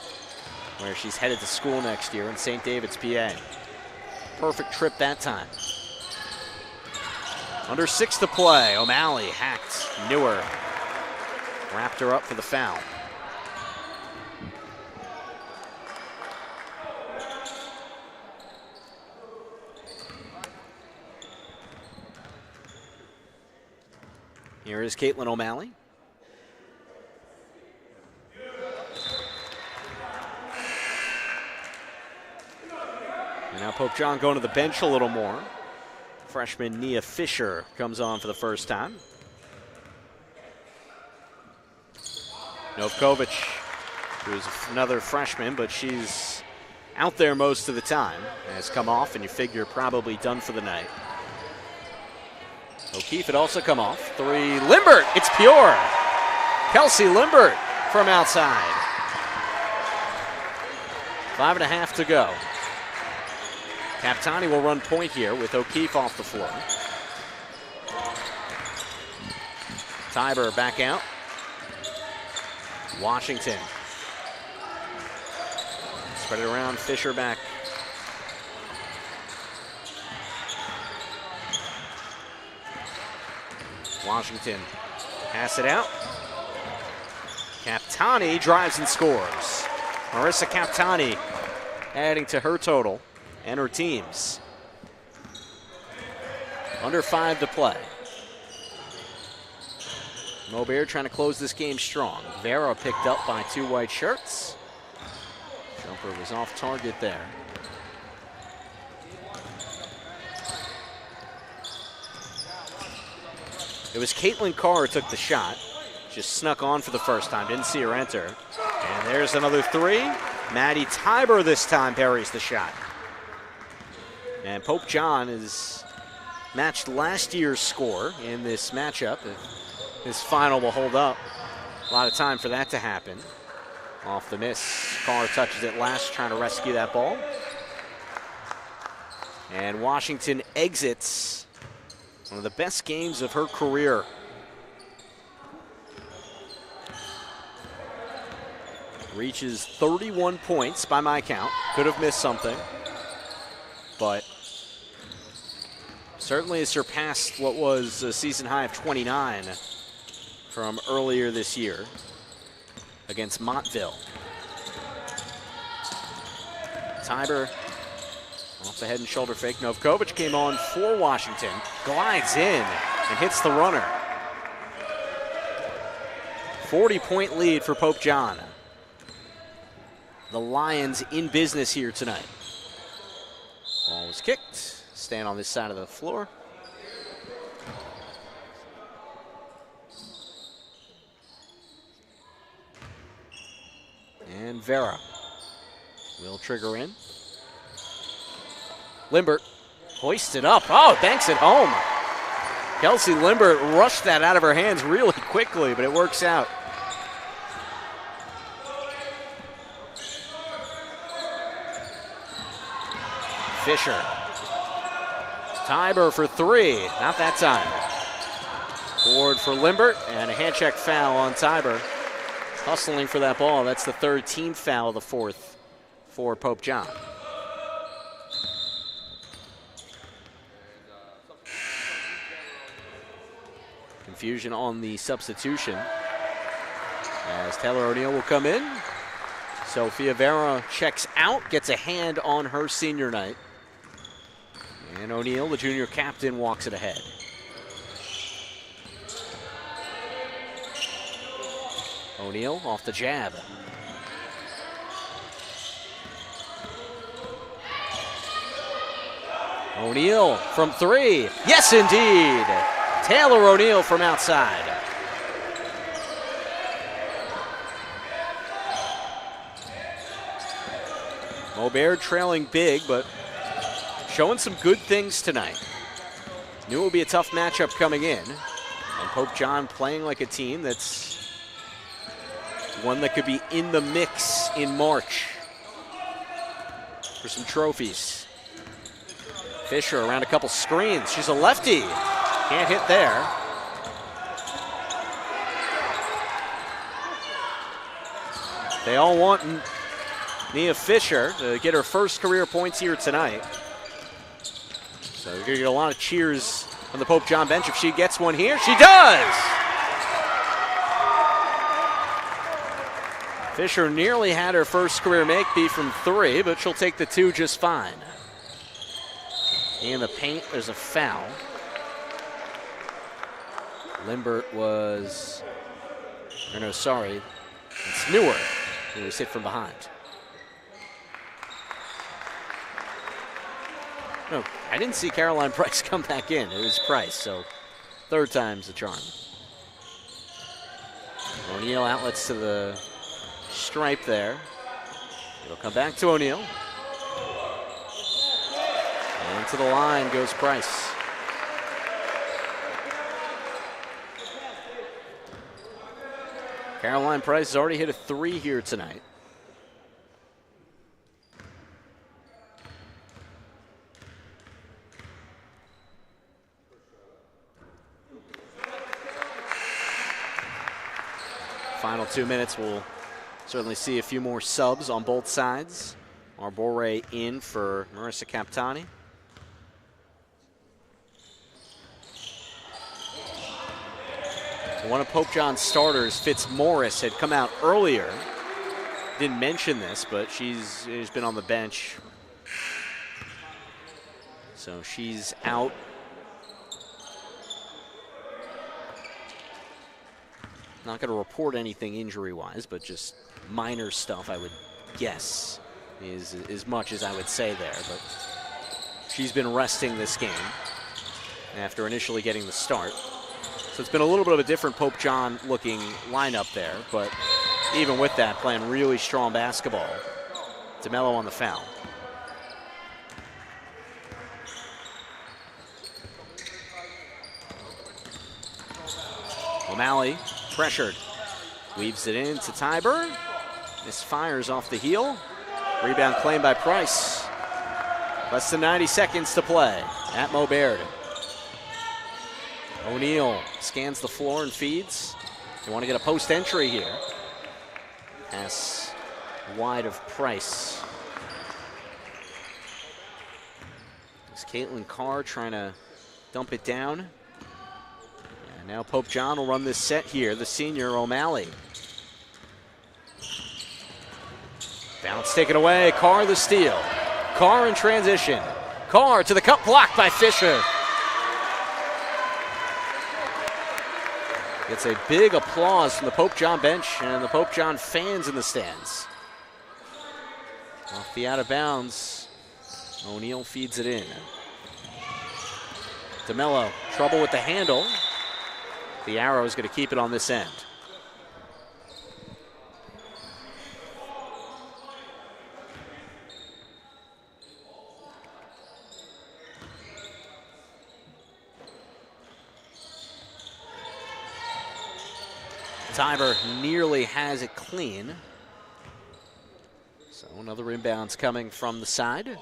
where she's headed to school next year in St. David's, PA. Perfect trip that time. Under 6 to play. O'Malley hacked Newer. Wrapped her up for the foul. Here is Caitlin O'Malley. And now Pope John going to the bench a little more. Freshman Nia Fisher comes on for the first time. Novkovic, who's another freshman, but she's out there most of the time. Has come off, and you figure probably done for the night. O'Keefe had also come off. Three, Limbert, it's pure. Kelsey Limbert from outside. 5.5 to go. Captani will run point here with O'Keefe off the floor. Tiber back out. Washington. Spread it around, Fisher back. Washington pass it out. Captani drives and scores. Marissa Captani adding to her total and her team's. Under 5 to play. Maubert trying to close this game strong. Vera picked up by 2 white shirts. Jumper was off target there. It was Caitlin Carr who took the shot. Just snuck on for the first time, didn't see her enter. And there's another 3. Maddie Tiber this time buries the shot. And Pope John has matched last year's score in this matchup. This final will hold up. A lot of time for that to happen. Off the miss, Carr touches it last, trying to rescue that ball. And Washington exits one of the best games of her career. Reaches 31 points by my count. Could have missed something, but certainly has surpassed what was a season high of 29 from earlier this year against Montville. Tiber off the head and shoulder fake. Novkovic came on for Washington, glides in and hits the runner. 40-point lead for Pope John. The Lions in business here tonight. Ball was kicked. Stand on this side of the floor. And Vera will trigger in. Limbert hoists it up. Oh, banks it home. Kelsey Limbert rushed that out of her hands really quickly, but it works out. Fisher. Tiber for 3. Not that time. Board for Limbert and a hand check foul on Tiber. Hustling for that ball. That's the 3rd team foul, the 4th for Pope John. Confusion on the substitution as Taylor O'Neill will come in. Sophia Vera checks out, gets a hand on her senior night. And O'Neill, the junior captain, walks it ahead. O'Neill off the jab. O'Neill from 3. Yes, indeed. Taylor O'Neill from outside. Maubert trailing big, but showing some good things tonight. Knew it would be a tough matchup coming in. And Pope John playing like a team that's one that could be in the mix in March for some trophies. Fisher around a couple screens. She's a lefty. Can't hit there. They all want Nia Fisher to get her first career points here tonight. So you're going to get a lot of cheers on the Pope John bench if she gets one here. She does! Fisher nearly had her first career make be from 3, but she'll take the 2 just fine. In the paint, there's a foul. Limbert was, or no, sorry, it's Newer. He was hit from behind. No, I didn't see Caroline Price come back in. It was Price, so 3rd time's the charm. O'Neill outlets to the stripe there. It'll come back to O'Neill. And to the line goes Price. Caroline Price has already hit a 3 here tonight. Final 2 minutes, we'll certainly see a few more subs on both sides. Arbore in for Marissa Capitani. One of Pope John's starters, Fitzmaurice, had come out earlier. Didn't mention this, but she's been on the bench. So she's out. Not going to report anything injury-wise, but just minor stuff, I would guess, is as much as I would say there. But she's been resting this game after initially getting the start. So it's been a little bit of a different Pope John looking lineup there, but even with that, playing really strong basketball. DeMello on the foul. O'Malley pressured. Weaves it in to Tiber. Misfires off the heel. Rebound claimed by Price. Less than 90 seconds to play at Mo Baird. O'Neal scans the floor and feeds. They want to get a post entry here. Pass wide of Price. It's Caitlin Carr trying to dump it down. And now Pope John will run this set here. The senior O'Malley. Bounce taken away. Carr the steal. Carr in transition. Carr to the cup, blocked by Fisher. Gets a big applause from the Pope John bench and the Pope John fans in the stands. Off the out of bounds, O'Neal feeds it in. DeMello, trouble with the handle. The arrow is going to keep it on this end. Tiber nearly has it clean. So another inbound's coming from the side.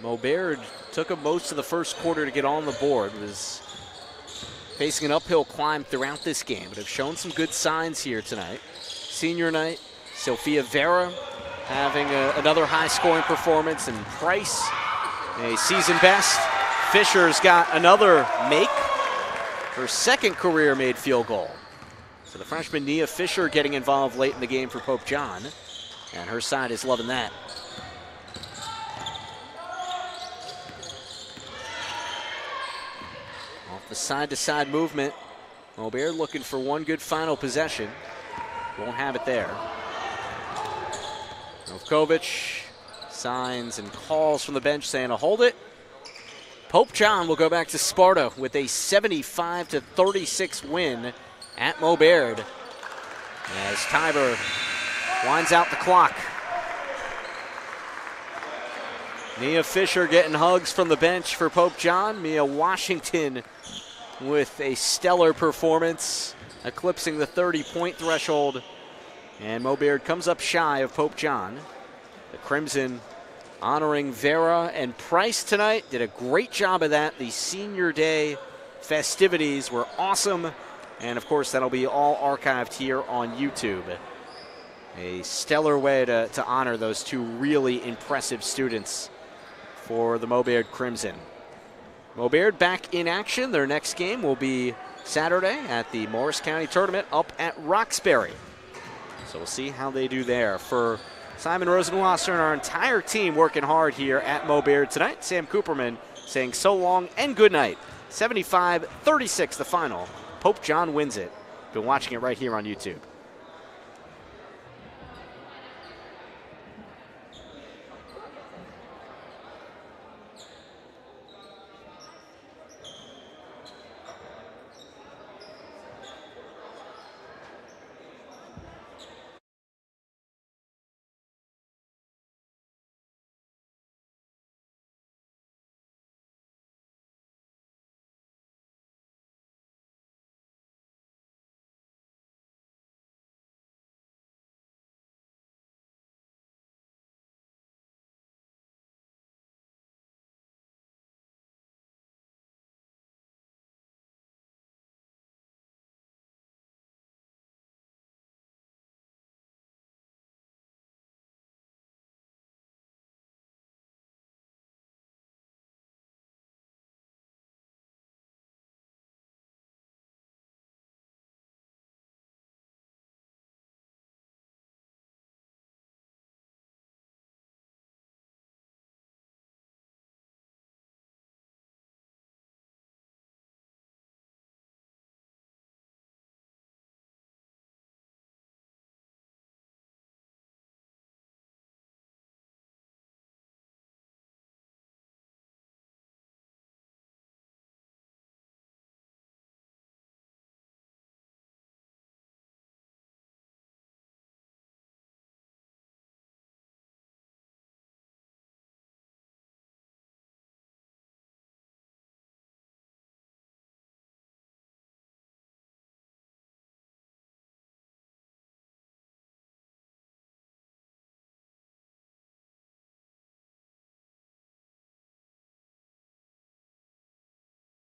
Mo Baird took up most of the first quarter to get on the board. Was facing an uphill climb throughout this game, but have shown some good signs here tonight. Senior night, Sophia Vera having another high-scoring performance, and Price, a season best. Fisher's got another make. Her second career-made field goal. So the freshman Nia Fisher getting involved late in the game for Pope John, and her side is loving that. Off the side-to-side movement, Mo Baird looking for one good final possession. Won't have it there. Novkovic signs and calls from the bench saying to hold it. Pope John will go back to Sparta with a 75-36 win at Mo Baird as Tiber winds out the clock. Nia Fisher getting hugs from the bench for Pope John. Mia Washington with a stellar performance, eclipsing the 30-point threshold. And Mo Baird comes up shy of Pope John. The Crimson honoring Vera and Price tonight. Did a great job of that. The senior day festivities were awesome. And of course, that'll be all archived here on YouTube. A stellar way to honor those two really impressive students for the Mo Baird Crimson. Mo Baird back in action. Their next game will be Saturday at the Morris County Tournament up at Roxbury. So we'll see how they do there. For Simon Rosenwasser and our entire team working hard here at Mo Baird tonight, Sam Cooperman saying so long and good night. 75-36 the final. Pope John wins it. Been watching it right here on YouTube.